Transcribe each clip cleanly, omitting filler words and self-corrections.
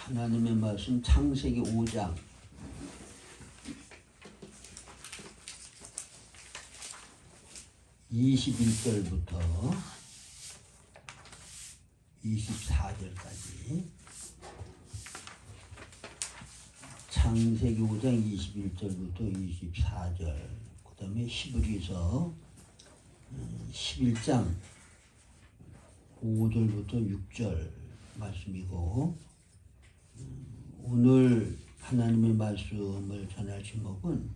하나님의 말씀 창세기 5장 21절부터 24절까지 창세기 5장 21절부터 24절 그 다음에 히브리서 11장 5절부터 6절 말씀이고 오늘 하나님의 말씀을 전할 제목은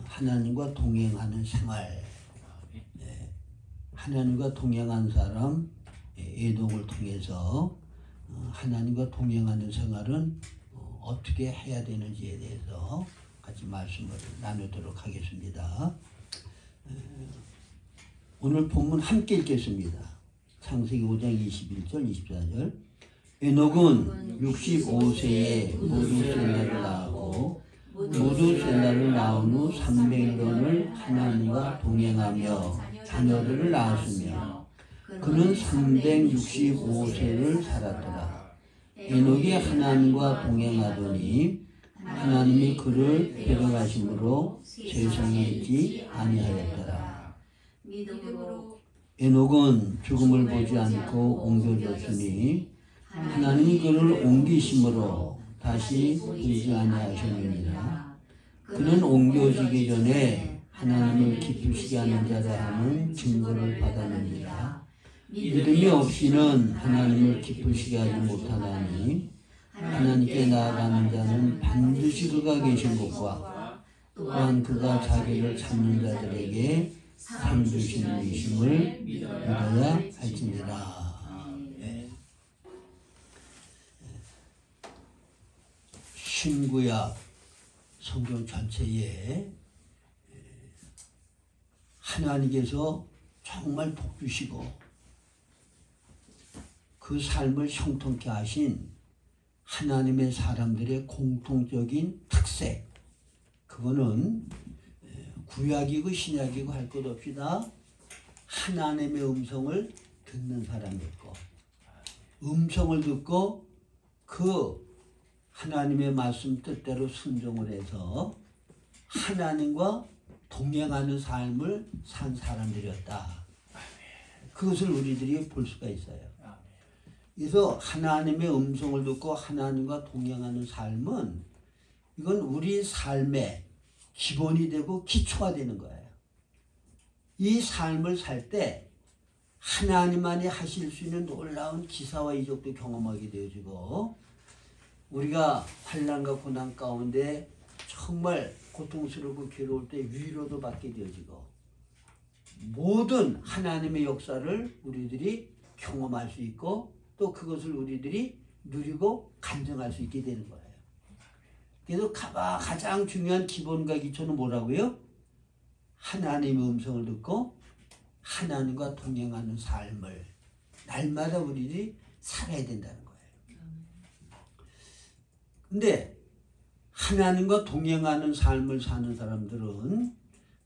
하나님과 동행하는 생활. 하나님과 동행한 사람 에녹을 통해서 하나님과 동행하는 생활은 어떻게 해야 되는지에 대해서 같이 말씀을 나누도록 하겠습니다. 오늘 본문 함께 읽겠습니다. 창세기 5장 21절 24절 에녹은 65세에 모두셀라를 낳았고 모두셀라를 낳은 후 300년을 하나님과 동행하며 자녀들을 낳았으며 그는 365세를 살았더라. 에녹이 하나님과 동행하더니 하나님이 그를 데려가심으로 세상에 있지 아니하였더라. 에녹은 죽음을 보지 않고 옮겨졌으니 하나님이 그를 옮기심으로 다시 보지 아니하셨느니라. 그는 옮겨지기 전에 하나님을 기쁘시게 하는 자라 하는 증거를 받았느니라. 믿음이 없이는 하나님을 기쁘시게 하지 못하나니 하나님께 나아가는 자는 반드시 그가 계신 곳과 또한 그가 자기를 찾는 자들에게 상 주시는 이심을 믿어야 할지니라. 신구약 성경 전체에 하나님께서 정말 복 주시고 그 삶을 형통케 하신 하나님의 사람들의 공통적인 특색, 그거는 구약이고 신약이고 할 것 없이 다 하나님의 음성을 듣는 사람이었고, 음성을 듣고 그 하나님의 말씀 뜻대로 순종을 해서 하나님과 동행하는 삶을 산 사람들이었다. 그것을 우리들이 볼 수가 있어요. 그래서 하나님의 음성을 듣고 하나님과 동행하는 삶은 이건 우리 삶의 기본이 되고 기초가 되는 거예요. 이 삶을 살 때 하나님만이 하실 수 있는 놀라운 기사와 이적도 경험하게 되어지고 우리가 환난과 고난 가운데 정말 고통스럽고 괴로울 때 위로도 받게 되어지고 모든 하나님의 역사를 우리들이 경험할 수 있고 또 그것을 우리들이 누리고 간증할 수 있게 되는 거예요. 그래서 가장 중요한 기본과 기초는 뭐라고요? 하나님의 음성을 듣고 하나님과 동행하는 삶을 날마다 우리들이 살아야 된다는 거예요. 근데 하나님과 동행하는 삶을 사는 사람들은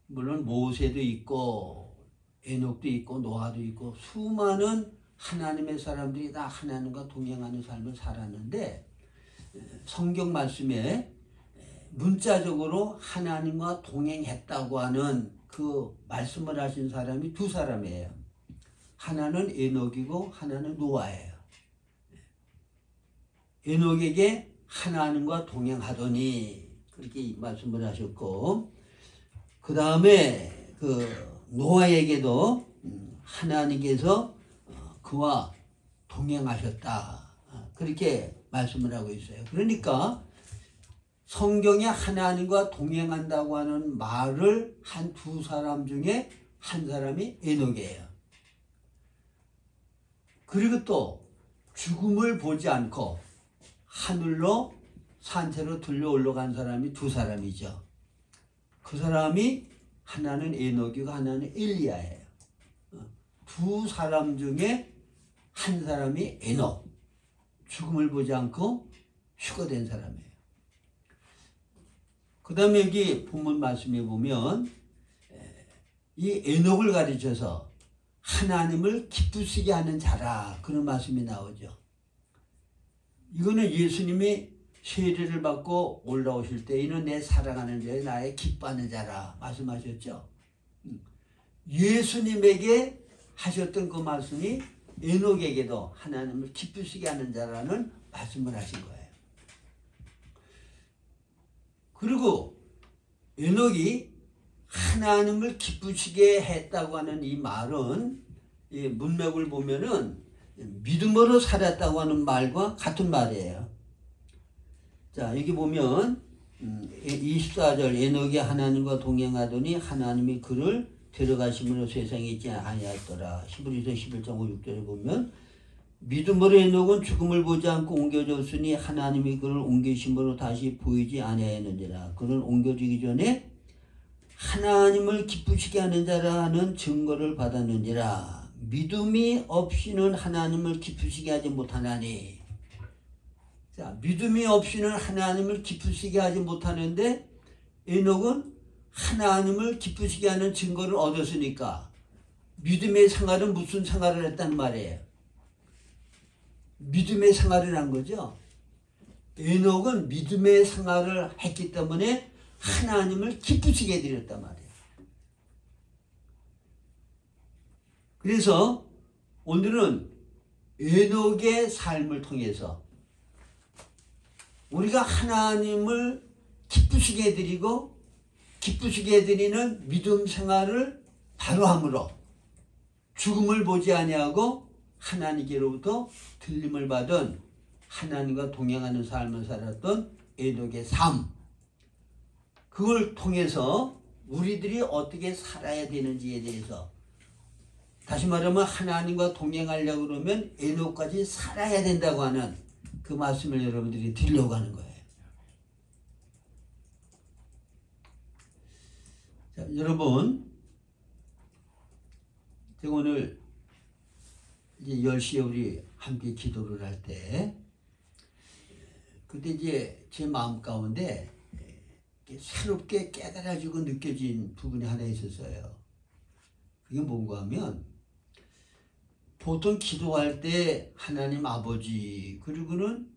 물론 모세도 있고 에녹도 있고 노아도 있고 수많은 하나님의 사람들이 다 하나님과 동행하는 삶을 살았는데 성경 말씀에 문자적으로 하나님과 동행했다고 하는 그 말씀을 하신 사람이 두 사람이에요. 하나는 에녹이고 하나는 노아예요. 에녹에게 하나님과 동행하더니 그렇게 말씀을 하셨고 그 다음에 그 노아에게도 하나님께서 그와 동행하셨다. 그렇게 말씀을 하고 있어요. 그러니까 성경에 하나님과 동행한다고 하는 말을 한 두 사람 중에 한 사람이 에녹이에요. 그리고 또 죽음을 보지 않고 하늘로 산채로 들려 올라간 사람이 두 사람이죠. 그 사람이 하나는 에녹이고 하나는 엘리야예요. 두 사람 중에 한 사람이 에녹, 죽음을 보지 않고 휴거된 사람이에요. 그 다음에 여기 본문 말씀에 보면 이 에녹을 가르쳐서 하나님을 기쁘시게 하는 자라 그런 말씀이 나오죠. 이거는 예수님이 세례를 받고 올라오실 때 이는 내 사랑하는 자여 나의 기뻐하는 자라 말씀하셨죠. 예수님에게 하셨던 그 말씀이 에녹에게도 하나님을 기쁘시게 하는 자라는 말씀을 하신 거예요. 그리고 에녹이 하나님을 기쁘시게 했다고 하는 이 말은 이 문맥을 보면은 믿음으로 살았다고 하는 말과 같은 말이에요. 자, 여기 보면 24절 에녹이 하나님과 동행하더니 하나님이 그를 데려가심으로 세상에 있지 아니하였더라. 히브리서 11장 5, 6절에 보면 믿음으로 에녹은 죽음을 보지 않고 옮겨졌으니 하나님이 그를 옮기심으로 다시 보이지 아니하였느니라. 그는 옮겨지기 전에 하나님을 기쁘시게 하는 자라는 증거를 받았느니라. 믿음이 없이는 하나님을 기쁘시게 하지 못하나니. 자, 믿음이 없이는 하나님을 기쁘시게 하지 못하는데 에녹은 하나님을 기쁘시게 하는 증거를 얻었으니까 믿음의 생활은 무슨 생활을 했단 말이에요? 믿음의 생활을 한 거죠. 에녹은 믿음의 생활을 했기 때문에 하나님을 기쁘시게 해드렸단 말이에요. 그래서 오늘은 에녹의 삶을 통해서 우리가 하나님을 기쁘시게 해드리고 기쁘시게 해드리는 믿음 생활을 바로 함으로 죽음을 보지 아니하고 하나님께로부터 들림을 받은 하나님과 동행하는 삶을 살았던 에녹의 삶, 그걸 통해서 우리들이 어떻게 살아야 되는지에 대해서, 다시 말하면 하나님과 동행하려고 그러면 에녹까지 살아야 된다고 하는 그 말씀을 여러분들이 드리려고 하는 거예요. 자, 여러분, 제가 오늘 이제 10시에 우리 함께 기도를 할 때, 그때 이제 제 마음 가운데 새롭게 깨달아지고 느껴진 부분이 하나 있었어요. 그게 뭔가 하면, 보통 기도할 때 하나님 아버지, 그리고는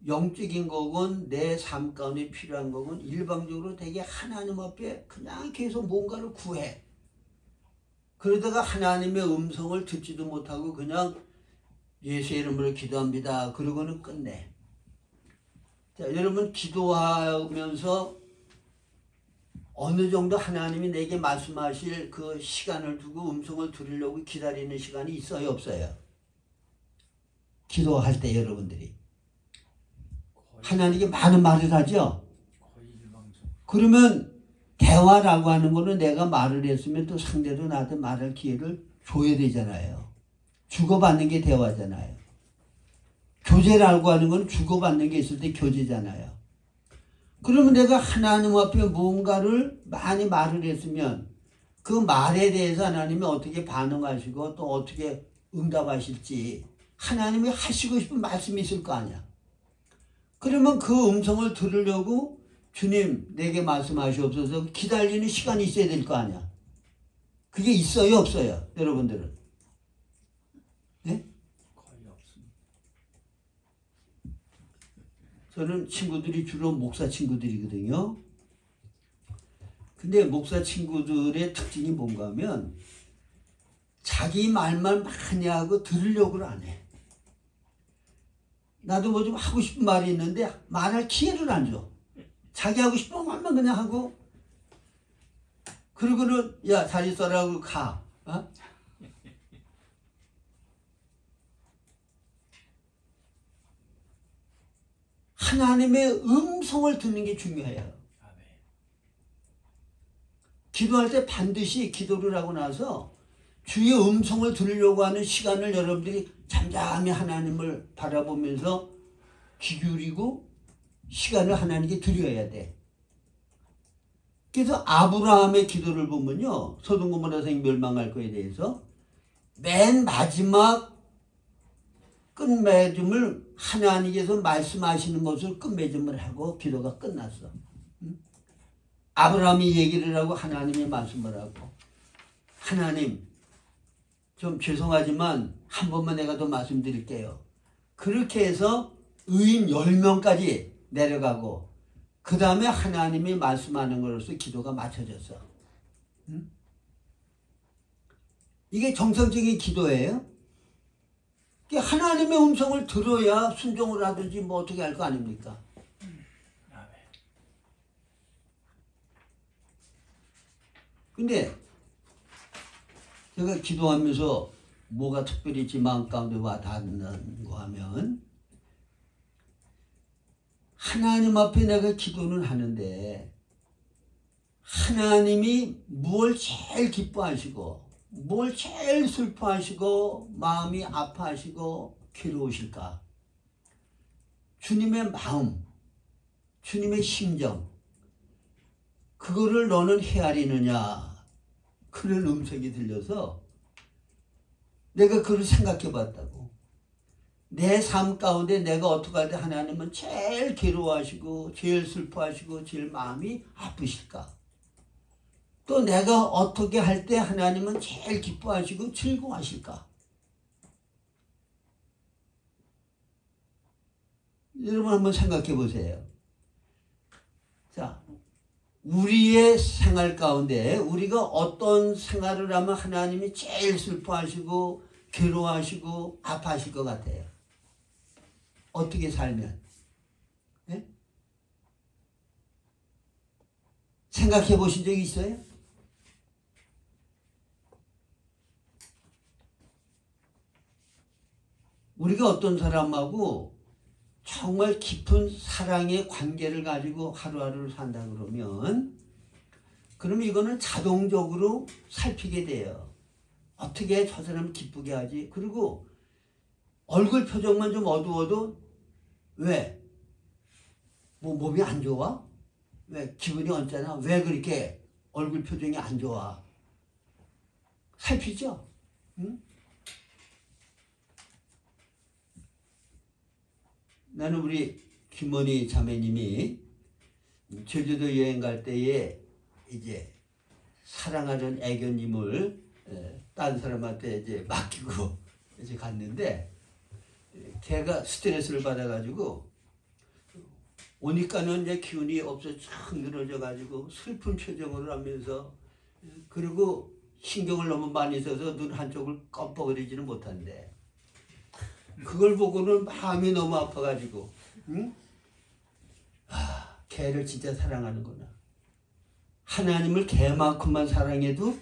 영적인 거건 내 삶 가운데 필요한 거건 일방적으로 되게 하나님 앞에 그냥 계속 뭔가를 구해. 그러다가 하나님의 음성을 듣지도 못하고 그냥 예수의 이름으로 기도합니다. 그러고는 끝내. 자, 여러분 기도하면서 어느 정도 하나님이 내게 말씀하실 그 시간을 두고 음성을 들으려고 기다리는 시간이 있어요, 없어요? 기도할 때 여러분들이 하나님께 많은 말을 하죠? 그러면 대화라고 하는 거는 내가 말을 했으면 또 상대도 나한테 말할 기회를 줘야 되잖아요. 주고받는 게 대화잖아요. 교제라고 하는 건 주고받는 게 있을 때 교제잖아요. 그러면 내가 하나님 앞에 뭔가를 많이 말을 했으면 그 말에 대해서 하나님이 어떻게 반응하시고 또 어떻게 응답하실지 하나님이 하시고 싶은 말씀이 있을 거 아니야. 그러면 그 음성을 들으려고 주님 내게 말씀하시옵소서 기다리는 시간이 있어야 될 거 아니야. 그게 있어요, 없어요? 여러분들은? 네? 거의 없습니다. 저는 친구들이 주로 목사 친구들이거든요. 근데 목사 친구들의 특징이 뭔가 하면 자기 말만 많이 하고 들으려고는 안 해. 나도 뭐 좀 하고 싶은 말이 있는데 말할 기회를 안 줘. 자기 하고 싶은 말만 그냥 하고 그러고는 야 잘 있어라고 가. 어? 하나님의 음성을 듣는 게 중요해요. 기도할 때 반드시 기도를 하고 나서 주의 음성을 들으려고 하는 시간을 여러분들이 잠잠히 하나님을 바라보면서 귀 기울이고 시간을 하나님께 드려야 돼. 그래서 아브라함의 기도를 보면요. 소돔 고모라 성 멸망할 거에 대해서 맨 마지막 끝맺음을 하나님께서 말씀하시는 것을 끝맺음을 하고 기도가 끝났어. 아브라함이 얘기를 하고 하나님이 말씀을 하고 하나님 좀 죄송하지만 한 번만 내가 더 말씀드릴게요. 그렇게 해서 의인 10명까지 내려가고 그 다음에 하나님이 말씀하는 것으로서 기도가 맞춰졌어. 응? 이게 정상적인 기도예요. 하나님의 음성을 들어야 순종을 하든지 뭐 어떻게 할 거 아닙니까? 근데 제가 기도하면서 뭐가 특별히 제 마음 가운데 와 닿는 거 하면 하나님 앞에 내가 기도는 하는데 하나님이 뭘 제일 기뻐하시고 뭘 제일 슬퍼하시고 마음이 아파하시고 괴로우실까? 주님의 마음, 주님의 심정, 그거를 너는 헤아리느냐? 그런 음성이 들려서 내가 그걸 생각해 봤다고. 내 삶 가운데 내가 어떻게 할 때 하나님은 제일 괴로워하시고 제일 슬퍼하시고 제일 마음이 아프실까? 또 내가 어떻게 할 때 하나님은 제일 기뻐하시고 즐거워하실까? 여러분 한번 생각해 보세요. 자, 우리의 생활 가운데 우리가 어떤 생활을 하면 하나님이 제일 슬퍼하시고 괴로워하시고 아파하실 것 같아요? 어떻게 살면? 네? 생각해 보신 적이 있어요? 우리가 어떤 사람하고 정말 깊은 사랑의 관계를 가지고 하루하루를 산다 그러면 이거는 자동적으로 살피게 돼요. 어떻게 저 사람 기쁘게 하지? 그리고 얼굴 표정만 좀 어두워도 왜? 뭐 몸이 안 좋아? 왜? 기분이 언짢아? 왜 그렇게 얼굴 표정이 안 좋아? 살피죠? 응? 나는 우리 김원희 자매님이 제주도 여행 갈 때에 이제 사랑하는 애견님을 다른 사람한테 이제 맡기고 이제 갔는데 걔가 스트레스를 받아가지고 오니까는 이제 기운이 없어 쫙 늘어져가지고 슬픈 표정을 하면서 그리고 신경을 너무 많이 써서 눈 한쪽을 껌뻑거리지는 못한대. 그걸 보고는 마음이 너무 아파가지고 응? 아, 걔를 진짜 사랑하는구나. 하나님을 걔만큼만 사랑해도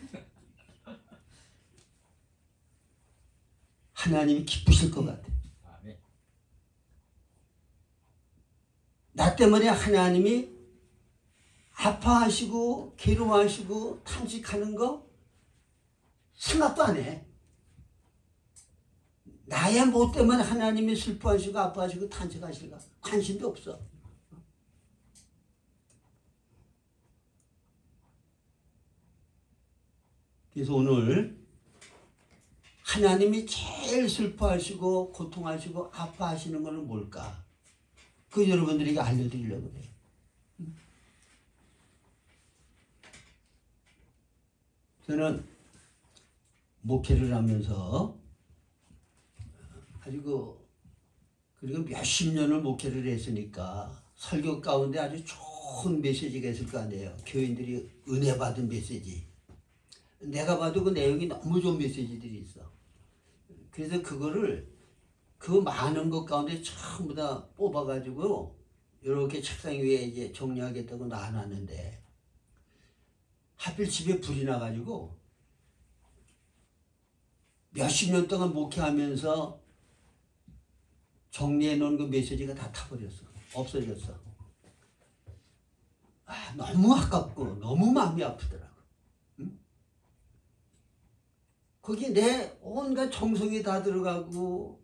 하나님이 기쁘실 것 같아. 나 때문에 하나님이 아파하시고 괴로워하시고 탄식하는 거 생각도 안 해. 나의 뭐 때문에 하나님이 슬퍼하시고 아파하시고 탄식하실까? 관심도 없어. 그래서 오늘 하나님이 제일 슬퍼하시고 고통하시고 아파하시는 것은 뭘까? 그 여러분들에게 알려드리려고 그래요. 저는 목회를 하면서 그리고 몇십 년을 목회를 했으니까 설교 가운데 아주 좋은 메시지가 있을 거 아니에요. 교인들이 은혜 받은 메시지. 내가 봐도 그 내용이 너무 좋은 메시지들이 있어. 그래서 그 많은 것 가운데 전부 다 뽑아가지고 이렇게 책상 위에 이제 정리하겠다고 놔놨는데 하필 집에 불이 나가지고 몇십 년 동안 목회하면서 정리해 놓은 그 메시지가 다 타버렸어. 없어졌어. 아, 너무 아깝고 너무 마음이 아프더라고. 응? 거기에 내 온갖 정성이 다 들어가고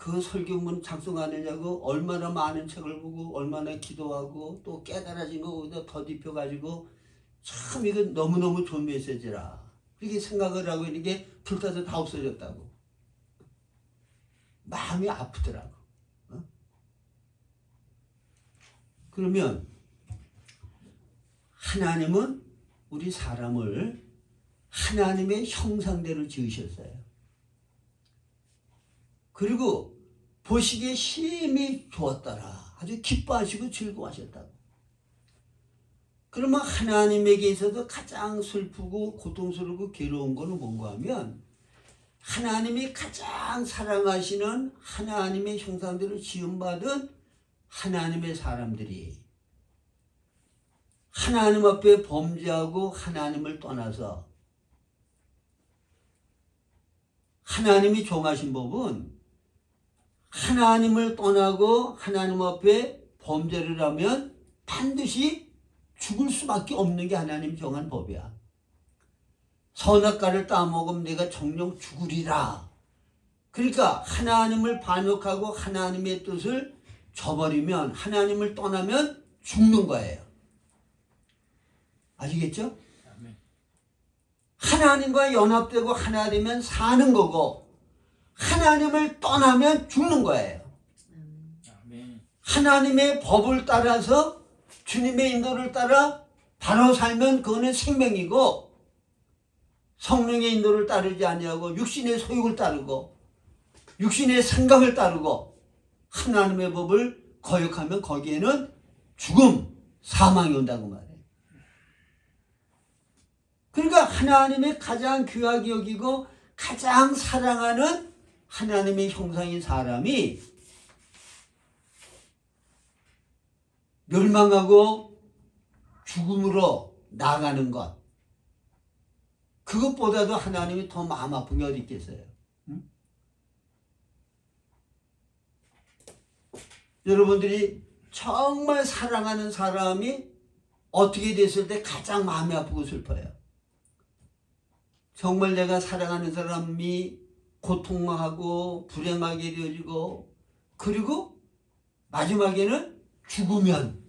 그 설교문 작성하느냐고 얼마나 많은 책을 보고 얼마나 기도하고 또 깨달아진 거 거기다 더딥혀가지고 참 이거 너무너무 좋은 메시지라 그렇게 생각을 하고 있는 게 불타서 다 없어졌다고. 마음이 아프더라고. 어? 그러면 하나님은 우리 사람을 하나님의 형상대로 지으셨어요. 그리고 보시기에 심히 좋았더라. 아주 기뻐하시고 즐거워하셨다고. 그러면 하나님에게 있어서 가장 슬프고 고통스럽고 괴로운 것은 뭔가 하면 하나님이 가장 사랑하시는 하나님의 형상대로 지음받은 하나님의 사람들이 하나님 앞에 범죄하고 하나님을 떠나서 하나님이 정하신 법은 하나님을 떠나고 하나님 앞에 범죄를 하면 반드시 죽을 수밖에 없는 게 하나님 정한 법이야. 선악과를 따먹으면 내가 정령 죽으리라. 그러니까 하나님을 반역하고 하나님의 뜻을 저버리면 하나님을 떠나면 죽는 거예요. 아시겠죠? 하나님과 연합되고 하나 되면 사는 거고 하나님을 떠나면 죽는 거예요. 하나님의 법을 따라서 주님의 인도를 따라 바로 살면 그거는 생명이고 성령의 인도를 따르지 아니하고 육신의 소욕을 따르고 육신의 생각을 따르고 하나님의 법을 거역하면 거기에는 죽음, 사망이 온다고 말해요. 그러니까 하나님의 가장 귀하게 여기고 가장 사랑하는 하나님의 형상인 사람이 멸망하고 죽음으로 나가는 것, 그것보다도 하나님이 더 마음 아픈 게 어디 있겠어요? 응? 여러분들이 정말 사랑하는 사람이 어떻게 됐을 때 가장 마음이 아프고 슬퍼요? 정말 내가 사랑하는 사람이 고통하고 불행하게 되어지고 그리고 마지막에는 죽으면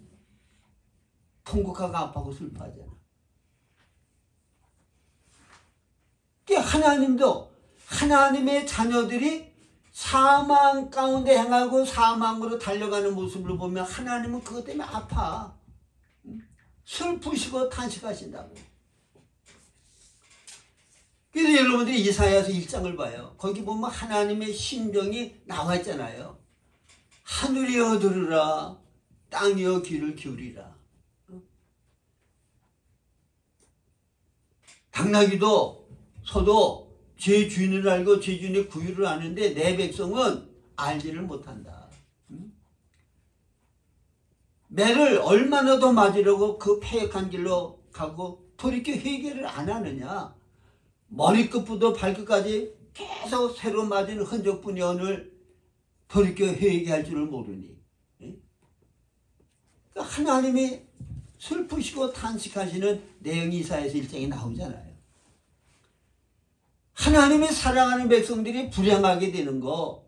통곡하고 아파하고 슬퍼하잖아. 하나님도 하나님의 자녀들이 사망 가운데 행하고 사망으로 달려가는 모습을 보면 하나님은 그것 때문에 아파. 슬프시고 탄식하신다고. 그래서 여러분들이 이사야서 1장을 봐요. 거기 보면 하나님의 심정이 나와 있잖아요. 하늘이여 들으라, 땅이여 귀를 기울이라. 당나귀도 서도 제 주인을 알고 제 주인의 구유를 아는데 내 백성은 알지를 못한다. 매를 얼마나 더 맞으려고 그 패역한 길로 가고 돌이켜 회개를 안 하느냐. 머리끝부터 발끝까지 계속 새로 맞은 흔적뿐이언을 돌이켜 회개할 줄을 모르니. 하나님이 슬프시고 탄식하시는 내용이 이사야서 1장에 나오잖아요. 하나님이 사랑하는 백성들이 불행하게 되는 거,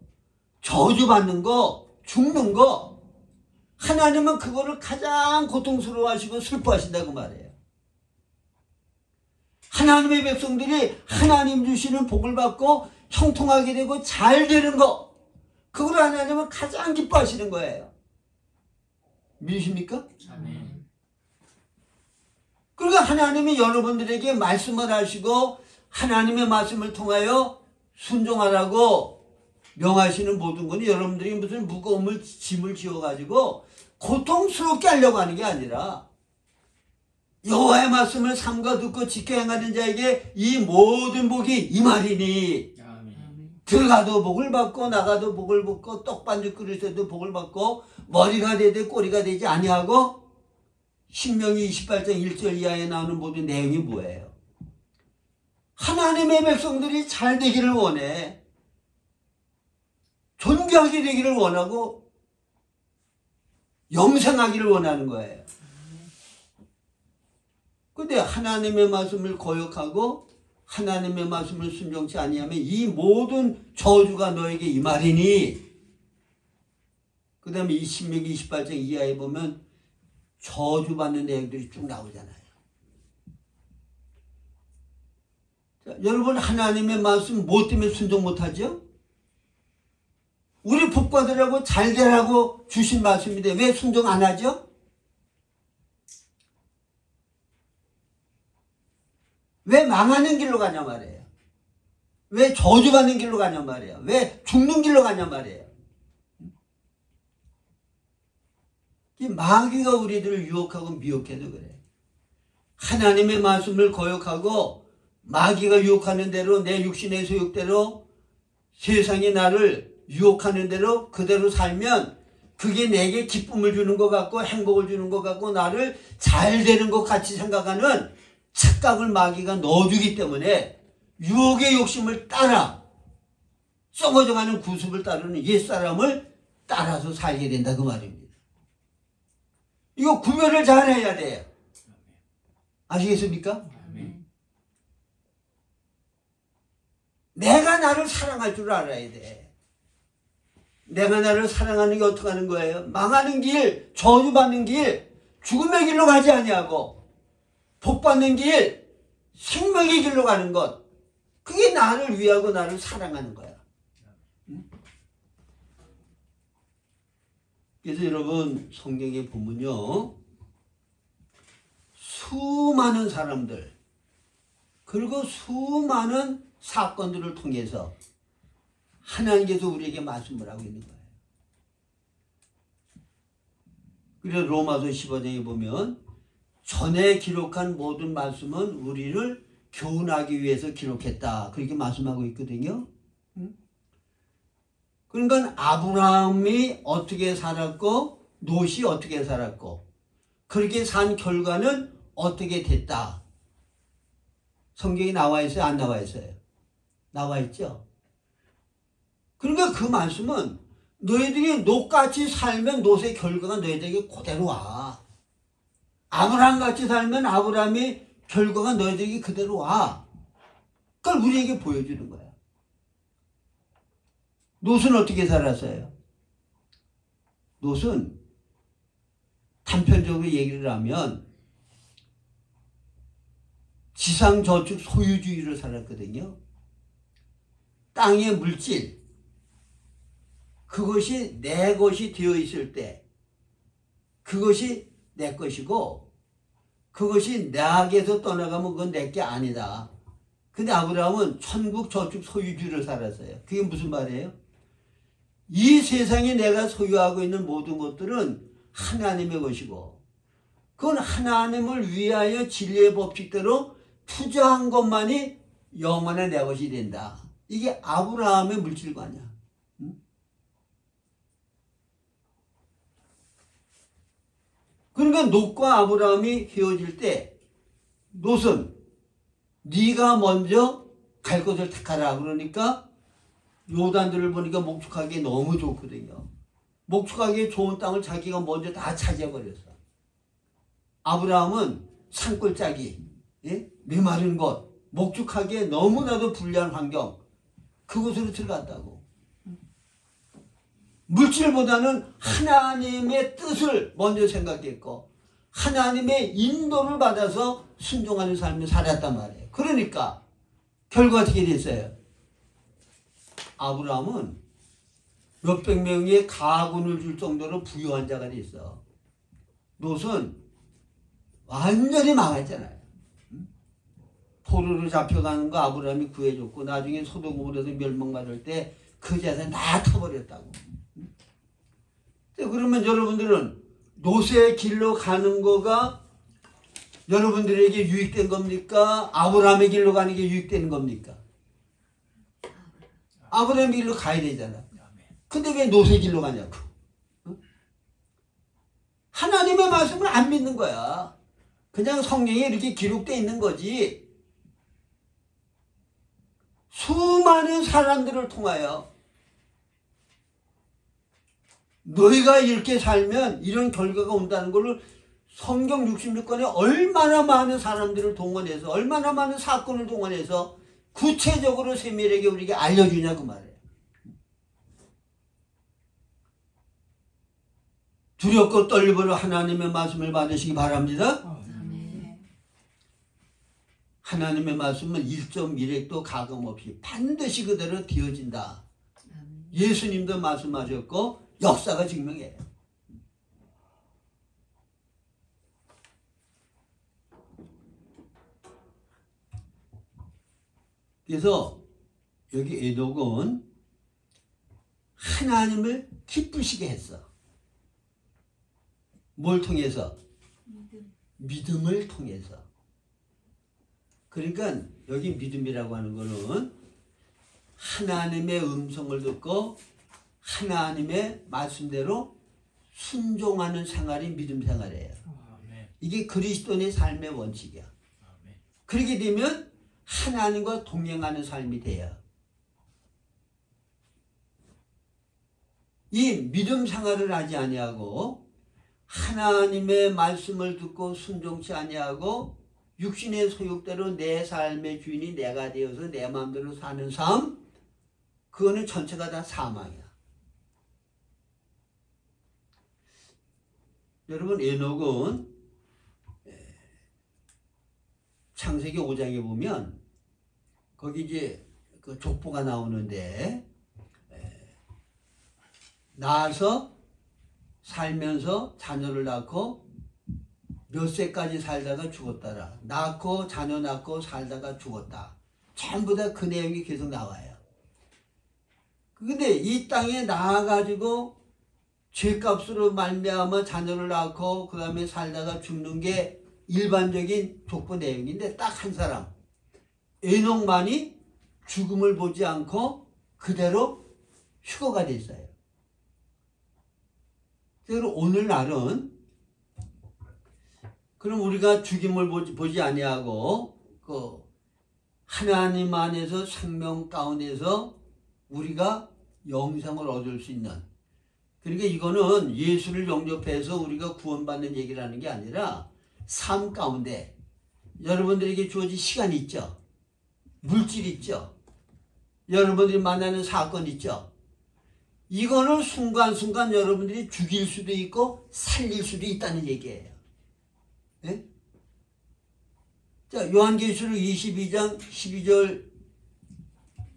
저주받는 거, 죽는 거, 하나님은 그거를 가장 고통스러워하시고 슬퍼하신다고 말해요. 하나님의 백성들이 하나님 주시는 복을 받고 형통하게 되고 잘 되는 거, 그걸 하나님은 가장 기뻐하시는 거예요. 믿으십니까? 아멘. 그러니까 하나님이 여러분들에게 말씀을 하시고 하나님의 말씀을 통하여 순종하라고 명하시는 모든 것은 여러분들이 무슨 무거움을 짐을 지어가지고 고통스럽게 하려고 하는 게 아니라 여호와의 말씀을 삼가 듣고 지켜 행하는 자에게 이 모든 복이 임하리니. 아멘. 들어가도 복을 받고 나가도 복을 받고 떡반죽 그릇에도 복을 받고 머리가 되되 꼬리가 되지 아니하고. 신명기 28장 1절 이하에 나오는 모든 내용이 뭐예요? 하나님의 백성들이 잘 되기를 원해. 존귀하게 되기를 원하고 영생하기를 원하는 거예요. 근데 하나님의 말씀을 거역하고 하나님의 말씀을 순종치 아니하면 이 모든 저주가 너에게 임하리니. 그 다음에 이 신명기 28장 이하에 보면 저주받는 내용들이 쭉 나오잖아요. 자, 여러분 하나님의 말씀 뭐 때문에 순종 못하죠? 우리 복받으라고 잘 되라고 주신 말씀인데 왜 순종 안 하죠? 왜 망하는 길로 가냐 말이에요. 왜 저주받는 길로 가냐 말이에요. 왜 죽는 길로 가냐 말이에요. 이 마귀가 우리들을 유혹하고 미혹해도 그래. 하나님의 말씀을 거역하고 마귀가 유혹하는 대로 내 육신의 소욕대로 세상이 나를 유혹하는 대로 그대로 살면 그게 내게 기쁨을 주는 것 같고 행복을 주는 것 같고 나를 잘 되는 것 같이 생각하는 착각을 마귀가 넣어주기 때문에 유혹의 욕심을 따라 썩어져가는 구습을 따르는 옛사람을 따라서 살게 된다 그 말입니다. 이거 구별을 잘해야 돼요. 아시겠습니까? 내가 나를 사랑할 줄 알아야 돼. 내가 나를 사랑하는 게 어떻게 하는 거예요? 망하는 길, 저주받는 길, 죽음의 길로 가지 아니하고 복받는 길, 생명의 길로 가는 것. 그게 나를 위하고 나를 사랑하는 거야. 그래서 여러분 성경에 보면요, 수많은 사람들 그리고 수많은 사건들을 통해서 하나님께서 우리에게 말씀을 하고 있는 거예요. 그래서 로마서 15장에 보면 전에 기록한 모든 말씀은 우리를 교훈하기 위해서 기록했다 그렇게 말씀하고 있거든요. 그러니까 아브라함이 어떻게 살았고 롯이 어떻게 살았고 그렇게 산 결과는 어떻게 됐다. 성경에 나와 있어요? 안 나와 있어요? 나와 있죠? 그러니까 그 말씀은 너희들이 롯같이 살면 롯의 결과가 너희들에게 그대로 와. 아브라함같이 살면 아브라함의 결과가 너희들에게 그대로 와. 그걸 우리에게 보여주는 거야. 롯은 어떻게 살았어요? 롯은 단편적으로 얘기를 하면 지상저축 소유주의를 살았거든요. 땅의 물질, 그것이 내 것이 되어 있을 때 그것이 내 것이고 그것이 나에게서 떠나가면 그건 내 게 아니다. 근데 아브라함은 천국 저축 소유주의를 살았어요. 그게 무슨 말이에요? 이 세상에 내가 소유하고 있는 모든 것들은 하나님의 것이고 그건 하나님을 위하여 진리의 법칙대로 투자한 것만이 영원한 내 것이 된다. 이게 아브라함의 물질관이야. 그러니까 롯과 아브라함이 헤어질 때 롯은 네가 먼저 갈 곳을 택하라 그러니까 요단들을 보니까 목축하기에 너무 좋거든요. 목축하기에 좋은 땅을 자기가 먼저 다 차지해버렸어. 아브라함은 산골짜기, 예? 메마른 곳, 목축하기에 너무나도 불리한 환경, 그곳으로 들어갔다고. 물질보다는 하나님의 뜻을 먼저 생각했고 하나님의 인도를 받아서 순종하는 삶을 살았단 말이에요. 그러니까 결과 어떻게 됐어요? 아브라함은 몇백 명의 가군을 줄 정도로 부유한 자가 됐어. 롯은 완전히 망했잖아요. 포로로 잡혀가는 거 아브라함이 구해줬고 나중에 소돔으로서 멸망받을 때 그 재산 다 타버렸다고. 그러면 여러분들은 롯의 길로 가는 거가 여러분들에게 유익된 겁니까? 아브라함의 길로 가는 게 유익되는 겁니까? 아브라함의 길로 가야 되잖아. 근데 왜 롯의 길로 가냐고. 하나님의 말씀을 안 믿는 거야. 그냥 성경에 이렇게 기록되어 있는 거지. 수많은 사람들을 통하여 너희가 이렇게 살면 이런 결과가 온다는 것을 성경 66권에 얼마나 많은 사람들을 동원해서 얼마나 많은 사건을 동원해서 구체적으로 세밀하게 우리에게 알려주냐 그 말이에요. 두렵고 떨림으로 하나님의 말씀을 받으시기 바랍니다. 하나님의 말씀은 1.1획도 가감 없이 반드시 그대로 되어진다. 예수님도 말씀하셨고 역사가 증명해요. 그래서 여기 에녹은 하나님을 기쁘시게 했어. 뭘 통해서? 믿음. 믿음을 통해서. 그러니까 여기 믿음이라고 하는 거는 하나님의 음성을 듣고 하나님의 말씀대로 순종하는 생활이 믿음 생활이에요. 이게 그리스도인의 삶의 원칙이야. 그렇게 되면 하나님과 동행하는 삶이 돼요. 이 믿음 생활을 하지 아니하고 하나님의 말씀을 듣고 순종치 아니하고 육신의 소욕대로 내 삶의 주인이 내가 되어서 내 마음대로 사는 삶, 그거는 전체가 다 사망이야. 여러분, 에녹은 창세기 5장에 보면 거기 이제 그 족보가 나오는데 낳아서 살면서 자녀를 낳고 몇 세까지 살다가 죽었다라. 낳고 자녀 낳고 살다가 죽었다. 전부 다 그 내용이 계속 나와요. 근데 이 땅에 나와가지고 죄값으로 말미암아 자녀를 낳고 그 다음에 살다가 죽는 게 일반적인 족보 내용인데 딱 한 사람, 에녹만이 죽음을 보지 않고 그대로 휴거가 됐어요. 그래서 오늘날은 그럼 우리가 죽임을 보지 아니하고 그 하나님 안에서 생명 가운데서 우리가 영생을 얻을 수 있는, 그러니까 이거는 예수를 영접해서 우리가 구원받는 얘기라는 게 아니라 삶 가운데 여러분들에게 주어진 시간이 있죠. 물질 있죠. 여러분들이 만나는 사건 있죠. 이거는 순간순간 여러분들이 죽일 수도 있고 살릴 수도 있다는 얘기예요. 네? 자, 요한계시록 22장 12절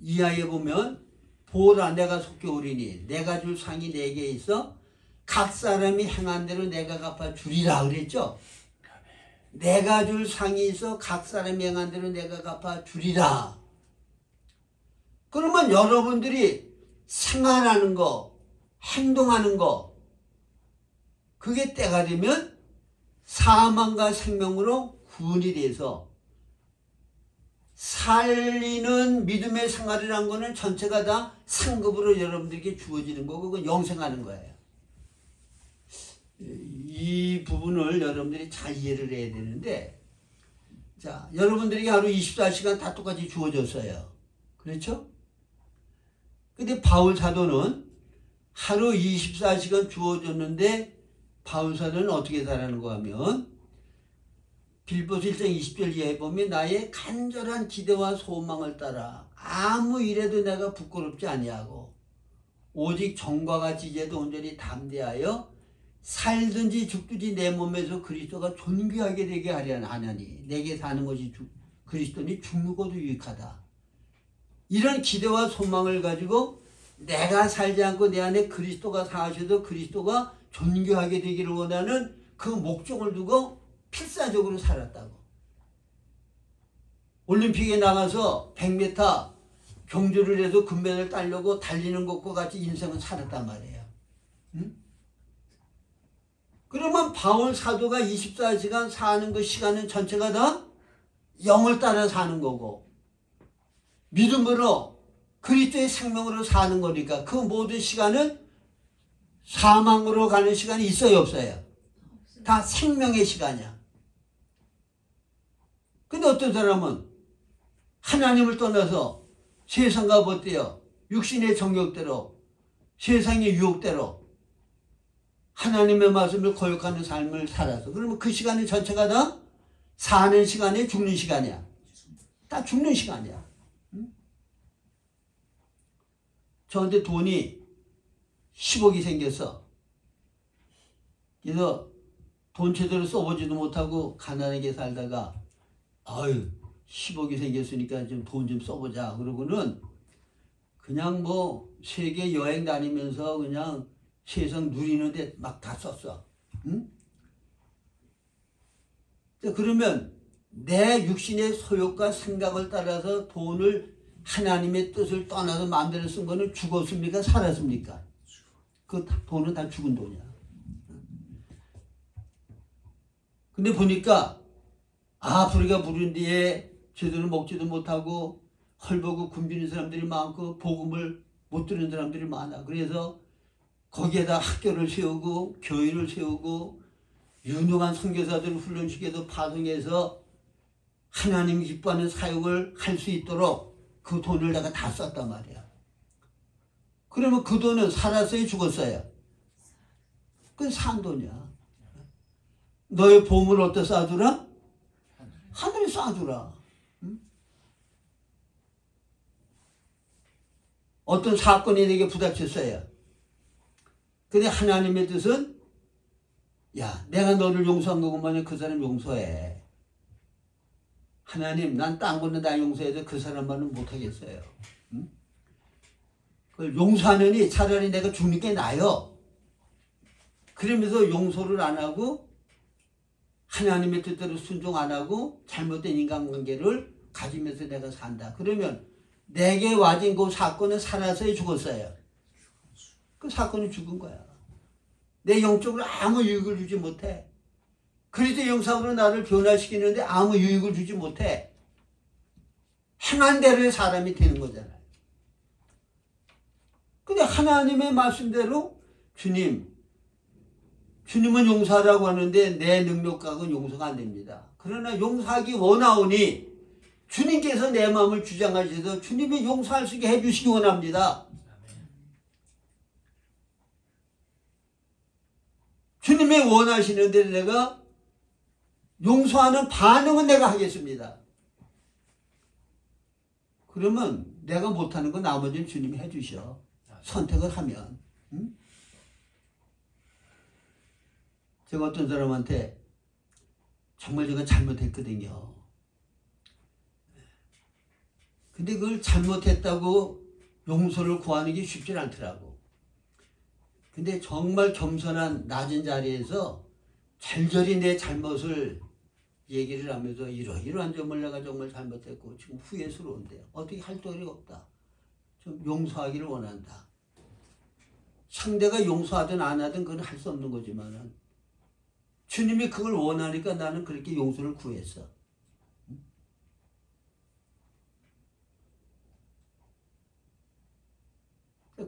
이하에 보면 보라 내가 속히 오리니 내가 줄 상이 내게 있어 각 사람이 행한 대로 내가 갚아 주리라 그랬죠. 내가 줄 상이 있어 각 사람이 행한 대로 내가 갚아 주리라. 그러면 여러분들이 생활하는 거, 행동하는 거, 그게 때가 되면 사망과 생명으로 구원이 돼서 살리는 믿음의 생활이란 거는 전체가 다 상급으로 여러분들에게 주어지는 거고 그건 영생하는 거예요. 이 부분을 여러분들이 잘 이해를 해야 되는데, 자, 여러분들에게 하루 24시간 다 똑같이 주어졌어요. 그렇죠? 근데 바울 사도는 하루 24시간 주어졌는데 바울 사도는 어떻게 살았는가 하면 빌보스 1장 20절 이하에 보면 나의 간절한 기대와 소망을 따라 아무 일에도 내가 부끄럽지 아니하고 오직 정과 같이 이제도 온전히 담대하여 살든지 죽든지 내 몸에서 그리스도가 존귀하게 되게 하려니 내게 사는 것이 그리스도니 죽는 것도 유익하다. 이런 기대와 소망을 가지고 내가 살지 않고 내 안에 그리스도가 사셔도 그리스도가 존귀하게 되기를 원하는 그 목적을 두고 필사적으로 살았다고. 올림픽에 나가서 100m 경주를 해서 금메달 따려고 달리는 것과 같이 인생은 살았단 말이에요. 응? 그러면 바울 사도가 24시간 사는 그 시간은 전체가 다 영을 따라 사는 거고 믿음으로 그리스도의 생명으로 사는 거니까 그 모든 시간은 사망으로 가는 시간이 있어요 없어요? 다 생명의 시간이야. 근데 어떤 사람은 하나님을 떠나서 세상과 벗대어 육신의 정욕대로 세상의 유혹대로 하나님의 말씀을 거역하는 삶을 살아서 그러면 그 시간이 전체가 다 사는 시간에 죽는 시간이야. 다 죽는 시간이야. 응? 저한테 돈이 10억이 생겼어. 그래서 돈 제대로 써보지도 못하고 가난하게 살다가 아유 10억이 생겼으니까 좀 돈 좀 써보자 그러고는 그냥 뭐 세계 여행 다니면서 그냥 세상 누리는데 막 다 썼어. 응? 그러면 내 육신의 소욕과 생각을 따라서 돈을 하나님의 뜻을 떠나서 마음대로 쓴 거는 죽었습니까? 살았습니까? 그 돈은 다 죽은 돈이야. 근데 보니까 아프리카 부룬디에 제대로 먹지도 못하고 헐벗고 굶주린 사람들이 많고 복음을 못 들은 사람들이 많아. 그래서 거기에다 학교를 세우고 교회를 세우고 유능한 선교사들을 훈련시켜서 파송해서 하나님이 기뻐하는 사역을 할 수 있도록 그 돈을 내가 다 썼단 말이야. 그러면 그 돈은 살았어요, 죽었어요? 그건 산 돈이야. 너의 보물을 어디다 쏴주라? 하늘에 쏴주라. 응? 어떤 사건이 내게 부닥쳤어요. 근데 하나님의 뜻은 야, 내가 너를 용서한 것만이 그 사람 용서해. 하나님, 난 딴 거는 다 용서해도 그 사람만은 못하겠어요. 응? 그걸 용서하느니 차라리 내가 죽는 게 나아요. 그러면서 용서를 안 하고 하나님의 뜻대로 순종 안 하고 잘못된 인간관계를 가지면서 내가 산다. 그러면 내게 와진 그 사건은 살아서요, 죽었어요? 그 사건은 죽은 거야. 내 영적으로 아무 유익을 주지 못해. 그리스도 영상으로 나를 변화시키는데 아무 유익을 주지 못해. 행한 대로의 사람이 되는 거잖아요. 근데 하나님의 말씀대로 주님은 용서하라고 하는데 내 능력과는 용서가 안 됩니다. 그러나 용서하기 원하오니 주님께서 내 마음을 주장하셔서 주님이 용서할 수 있게 해주시기 원합니다. 주님이 원하시는 대로 내가 용서하는 반응은 내가 하겠습니다. 그러면 내가 못하는 건 나머지는 주님이 해주셔. 선택을 하면. 응? 제가 어떤 사람한테 정말 제가 잘못했거든요. 근데 그걸 잘못했다고 용서를 구하는 게 쉽지 않더라고. 근데 정말 겸손한 낮은 자리에서 절절히 내 잘못을 얘기를 하면서 이러한 점을 내가 정말 잘못했고 지금 후회스러운데 어떻게 할 도리가 없다. 좀 용서하기를 원한다. 상대가 용서하든 안 하든 그건 할 수 없는 거지만은 주님이 그걸 원하니까 나는 그렇게 용서를 구했어.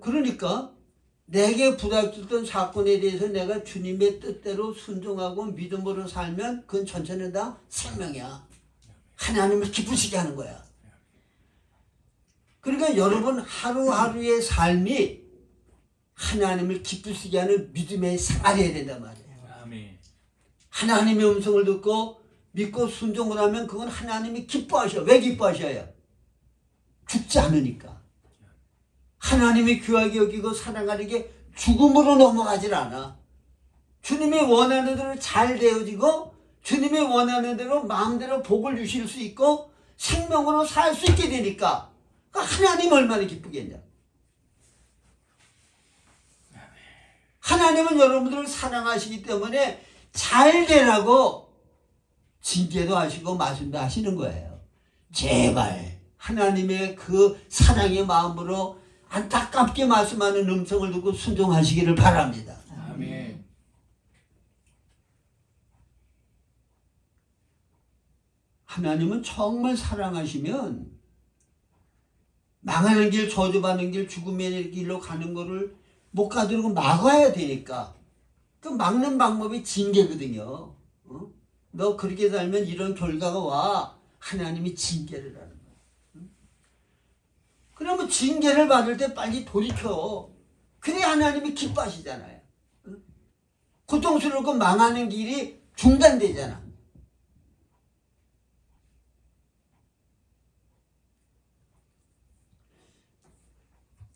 그러니까 내게 부닥쳤던 사건에 대해서 내가 주님의 뜻대로 순종하고 믿음으로 살면 그건 전체는 다 생명이야. 하나님을 기쁘시게 하는 거야. 그러니까 여러분 하루하루의 삶이 하나님을 기쁘시게 하는 믿음의 생활이어야 된단 말이에요. 하나님의 음성을 듣고 믿고 순종을 하면 그건 하나님이 기뻐하셔. 왜 기뻐하셔요? 죽지 않으니까. 하나님이 귀하게 여기고 사랑하는 죽음으로 넘어가질 않아. 주님이 원하는 대로 잘 되어지고 주님이 원하는 대로 마음대로 복을 주실 수 있고 생명으로 살 수 있게 되니까 하나님 얼마나 기쁘겠냐. 하나님은 여러분들을 사랑하시기 때문에 잘 되라고 징계도 하시고 말씀도 하시는 거예요. 제발 하나님의 그 사랑의 마음으로 안타깝게 말씀하는 음성을 듣고 순종하시기를 바랍니다. 아멘. 하나님은 정말 사랑하시면 망하는 길, 저주받는 길, 죽음의 길로 가는 거를 못 가도록 막아야 되니까 그 막는 방법이 징계거든요. 너 그렇게 살면 이런 결과가 와. 하나님이 징계를 하는 거야. 그러면 징계를 받을 때 빨리 돌이켜. 그래 하나님이 기뻐하시잖아요. 고통스럽고 망하는 길이 중단되잖아.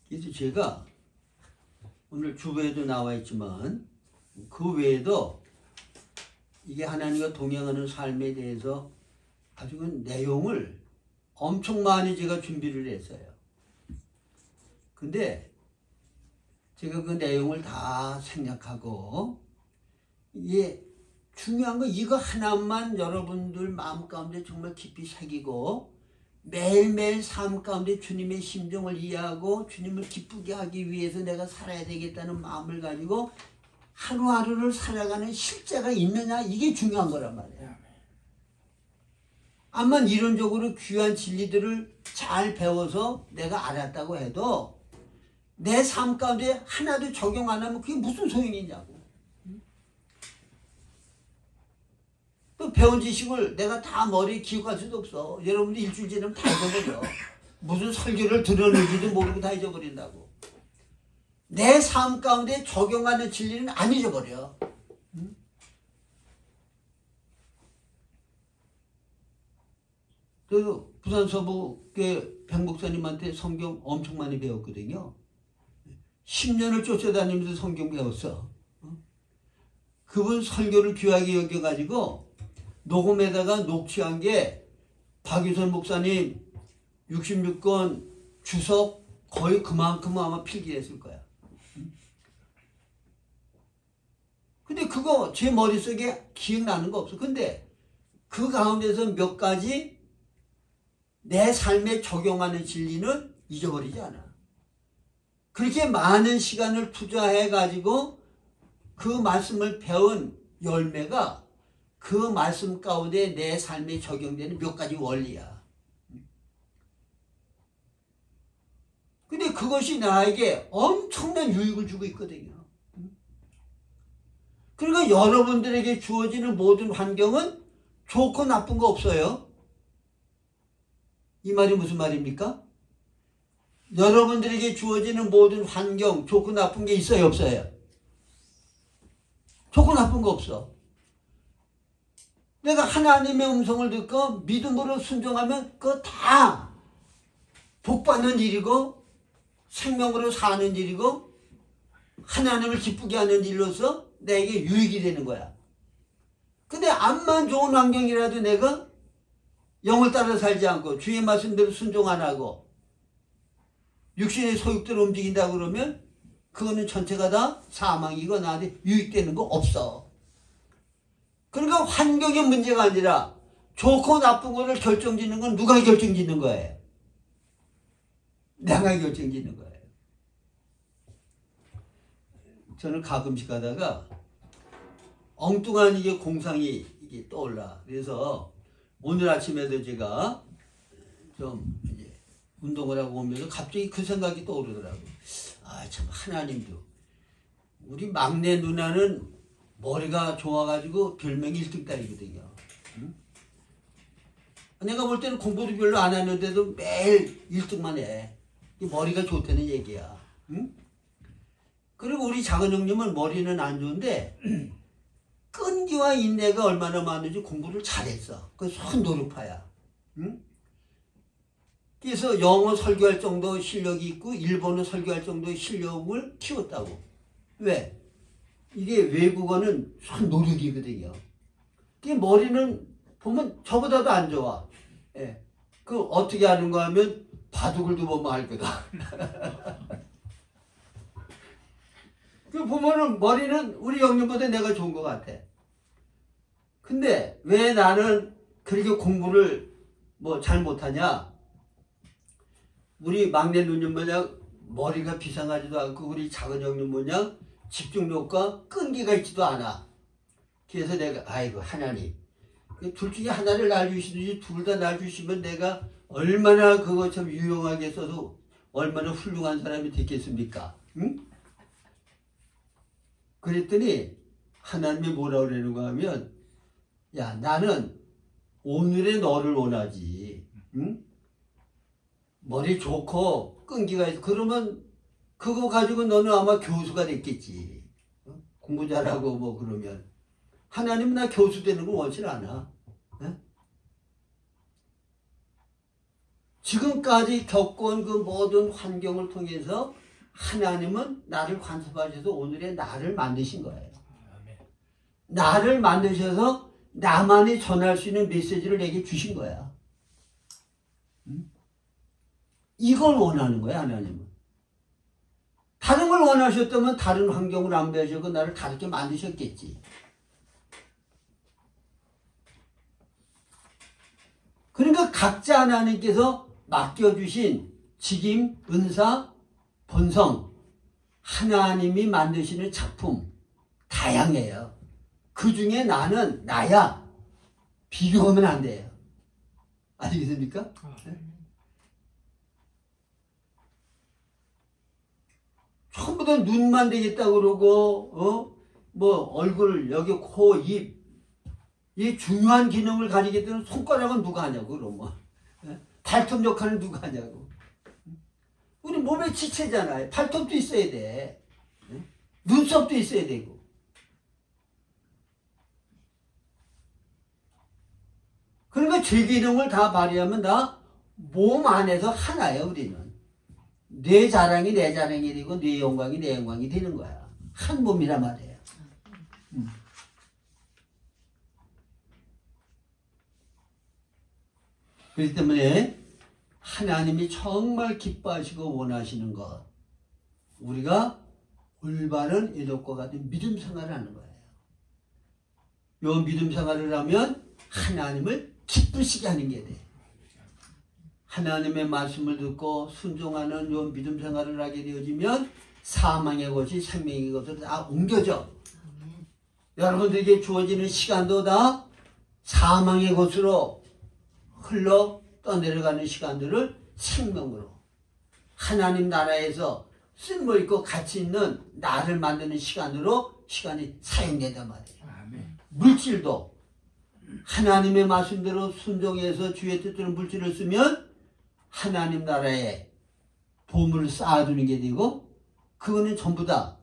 그래서 제가 오늘 주보에도 나와 있지만 그 외에도 이게 하나님과 동행하는 삶에 대해서 아주 그 내용을 엄청 많이 제가 준비를 했어요. 근데 제가 그 내용을 다 생략하고 이게 중요한 건 이거 하나만 여러분들 마음 가운데 정말 깊이 새기고 매일매일 삶 가운데 주님의 심정을 이해하고 주님을 기쁘게 하기 위해서 내가 살아야 되겠다는 마음을 가지고 하루하루를 살아가는 실제가 있느냐, 이게 중요한 거란 말이야. 암만 이론적으로 귀한 진리들을 잘 배워서 내가 알았다고 해도 내 삶 가운데 하나도 적용 안 하면 그게 무슨 소용이 있냐고. 또 배운 지식을 내가 다 머리에 기억할 수도 없어. 여러분들 일주일 지나면 다 잊어버려. 무슨 설교를 들었는지도 모르고 다 잊어버린다고. 내 삶 가운데 적용하는 진리는 안 잊어버려. 그 부산 서부교회 백 목사님한테 성경 엄청 많이 배웠거든요. 10년을 쫓아다니면서 성경 배웠어. 그분 설교를 귀하게 여겨가지고 녹음에다가 녹취한 게 박유선 목사님 66권 주석 거의 그만큼 아마 필기했을 거야. 근데 그거 제 머릿속에 기억나는 거 없어. 근데 그 가운데서 몇 가지 내 삶에 적용하는 진리는 잊어버리지 않아. 그렇게 많은 시간을 투자해가지고 그 말씀을 배운 열매가 그 말씀 가운데 내 삶에 적용되는 몇 가지 원리야. 근데 그것이 나에게 엄청난 유익을 주고 있거든요. 그러니까 여러분들에게 주어지는 모든 환경은 좋고 나쁜 거 없어요. 이 말이 무슨 말입니까? 여러분들에게 주어지는 모든 환경, 좋고 나쁜 게 있어요, 없어요? 좋고 나쁜 거 없어. 내가 하나님의 음성을 듣고 믿음으로 순종하면 그거 다 복받는 일이고 생명으로 사는 일이고 하나님을 기쁘게 하는 일로서 내게 유익이 되는 거야. 근데 암만 좋은 환경이라도 내가 영을 따라 살지 않고 주의 말씀대로 순종 안 하고 육신의 소욕대로 움직인다 그러면 그거는 전체가 다 사망이고 나한테 유익되는 거 없어. 그러니까 환경의 문제가 아니라 좋고 나쁜 거를 결정짓는 건 누가 결정짓는 거예요? 내가 결정짓는 거예요. 저는 가끔씩 가다가 엉뚱한 이게 공상이 이게 떠올라. 그래서 오늘 아침에도 제가 좀 이제 운동을 하고 오면서 갑자기 그 생각이 떠오르더라고. 아, 참, 하나님도. 우리 막내 누나는 머리가 좋아가지고 별명이 1등딸이거든요. 응? 내가 볼 때는 공부도 별로 안 하는데도 매일 1등만 해. 머리가 좋다는 얘기야. 응? 그리고 우리 작은 형님은 머리는 안 좋은데 끈기와 인내가 얼마나 많은지 공부를 잘했어. 그 손 노력파야. 응? 그래서 영어 설교할 정도 실력이 있고 일본어 설교할 정도의 실력을 키웠다고. 왜? 이게 외국어는 손 노력이거든요. 그 머리는 보면 저보다도 안 좋아. 예. 그 어떻게 하는 거 하면 바둑을 두면 알 거다. 그 보면은 머리는 우리 형님보다 내가 좋은 것 같아. 근데 왜 나는 그렇게 공부를 뭐 잘 못하냐? 우리 막내 누님 모양 머리가 비상하지도 않고 우리 작은 형님 모양 집중력과 끈기가 있지도 않아. 그래서 내가 아이고 하나님 둘 중에 하나를 날 주시든지 둘 다 날 주시면 내가 얼마나 그거 참 유용하게 써서 얼마나 훌륭한 사람이 됐겠습니까? 응? 그랬더니 하나님이 뭐라 그러는가 하면 야 나는 오늘의 너를 원하지. 응? 머리 좋고 끈기가 있어. 그러면 그거 가지고 너는 아마 교수가 됐겠지. 어? 공부 잘하고 뭐 그러면. 하나님은 나 교수 되는 걸 원치 않아. 어? 지금까지 겪어온 그 모든 환경을 통해서 하나님은 나를 관섭하셔서 오늘의 나를 만드신 거예요. 나를 만드셔서 나만이 전할 수 있는 메시지를 내게 주신 거야. 이걸 원하는 거야, 하나님은. 다른 걸 원하셨다면 다른 환경을 안 배우시고 나를 다르게 만드셨겠지. 그러니까 각자 하나님께서 맡겨주신 직임, 은사, 본성, 하나님이 만드시는 작품 다양해요. 그 중에 나는 나야. 비교하면 안 돼요. 아시겠습니까? 네? 전부 다 눈만 되겠다 그러고 뭐 얼굴, 여기 코, 입, 이 중요한 기능을 가지게 되는 손가락은 누가 하냐고 그러면. 발톱 역할은 누가 하냐고. 우리 몸의 지체잖아요. 발톱도 있어야 돼. 눈썹도 있어야 되고. 그러니까 제 기능을 다 발휘하면 다 몸 안에서 하나예요, 우리는. 내 자랑이 내 자랑이 되고 내 영광이 내 영광이 되는 거야. 한 몸이란 말이에요. 그렇기 때문에 하나님이 정말 기뻐하시고 원하시는 것, 우리가 올바른 에녹과 같은 믿음 생활을 하는 거예요. 요 믿음 생활을 하면 하나님을 기쁘시게 하는 게 돼. 하나님의 말씀을 듣고 순종하는 요 믿음 생활을 하게 되어지면 사망의 것이 생명의 것으로 다 옮겨져. 여러분들에게 주어지는 시간도 다 사망의 것으로 흘러 떠내려가는 시간들을 생명으로, 하나님 나라에서 쓸모있고 가치 있는 나를 만드는 시간이 사용된단 말이에요. 아멘. 물질도 하나님의 말씀대로 순종해서 주의 뜻대로 물질을 쓰면 하나님 나라에 보물을 쌓아두는 게 되고, 그거는 전부 다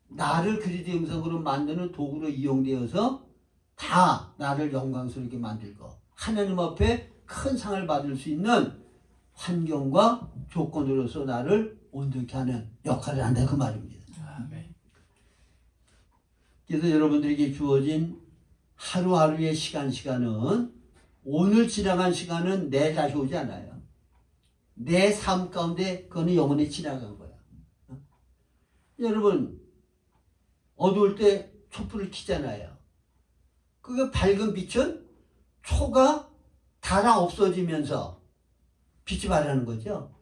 나를 그리스도 형상으로 만드는 도구로 이용되어서 다 나를 영광스럽게 만들고 하나님 앞에 큰 상을 받을 수 있는 환경과 조건으로서 나를 온전케 하는 역할을 한다 그 말입니다. 아멘. 그래서 여러분들에게 주어진 하루하루의 시간은 오늘 지나간 시간은 내일 다시 오지 않아요. 내 삶 가운데 그거는 영원히 지나간 거야. 여러분 어두울 때 촛불을 켜잖아요. 그게 밝은 빛은 초가 달아 없어지면서 빛이 발하는 거죠.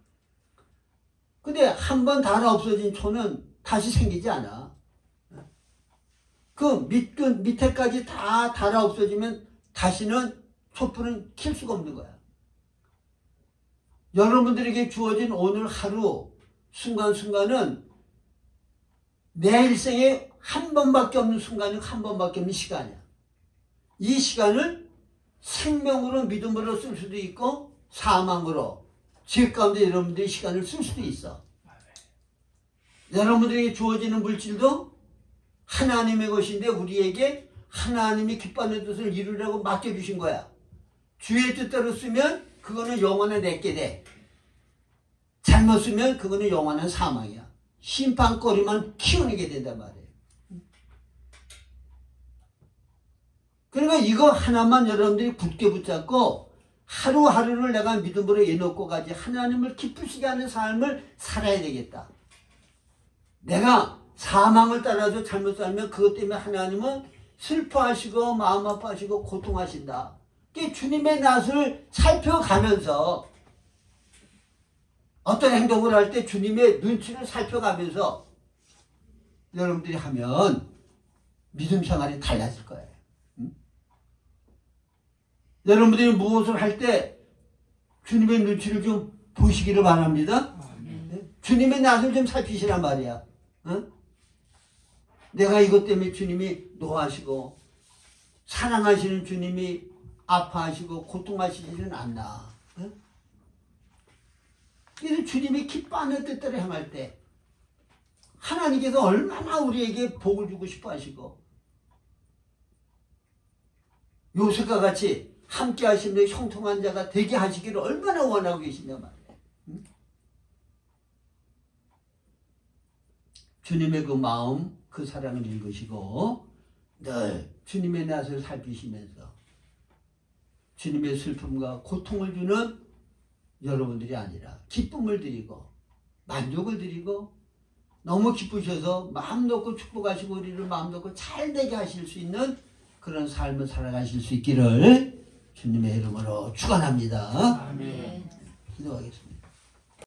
근데 한번 달아 없어진 초는 다시 생기지 않아. 그 밑에까지 다 달아 없어지면 다시는 촛불은 켤 수가 없는 거야. 여러분들에게 주어진 오늘 하루 순간순간은 내 일생에 한 번밖에 없는 순간이고 한 번밖에 없는 시간이야. 이 시간을 생명으로 믿음으로 쓸 수도 있고 사망으로 죄 가운데 여러분들의 시간을 쓸 수도 있어. 여러분들에게 주어지는 물질도 하나님의 것인데 우리에게 하나님이 기뻐하는 뜻을 이루려고 맡겨주신 거야. 주의 뜻대로 쓰면 그거는 영원히 내게 돼. 잘못 쓰면 그거는 영원한 사망이야. 심판거리만 키우게 된단 말이에요. 그러니까 이거 하나만 여러분들이 굳게 붙잡고 하루하루를 내가 믿음으로 해놓고 가지 하나님을 기쁘시게 하는 삶을 살아야 되겠다. 내가 사망을 따라서 잘못 살면 그것 때문에 하나님은 슬퍼하시고 마음 아파하시고 고통하신다. 주님의 낯을 살펴가면서 어떤 행동을 할 때 주님의 눈치를 살펴가면서 여러분들이 하면 믿음 생활이 달라질 거예요. 여러분들이 무엇을 할 때 주님의 눈치를 좀 보시기를 바랍니다. 주님의 낯을 좀 살피시란 말이야. 내가 이것 때문에 주님이 노하시고 사랑하시는 주님이 아파하시고 고통하시지는 않나. 그래서 주님이 기뻐하는 뜻대로 행할 때 하나님께서 얼마나 우리에게 복을 주고 싶어 하시고 요셉과 같이 함께 하시는 형통한 자가 되게 하시기를 얼마나 원하고 계시냐 말이에요. 주님의 그 마음, 그 사랑을 읽으시고 늘 주님의 낯을 살피시면서 주님의 슬픔과 고통을 주는 여러분들이 아니라 기쁨을 드리고 만족을 드리고 너무 기쁘셔서 마음 놓고 축복하시고 우리를 마음 놓고 잘되게 하실 수 있는 그런 삶을 살아가실 수 있기를 주님의 이름으로 축원합니다. 아멘. 기도하겠습니다.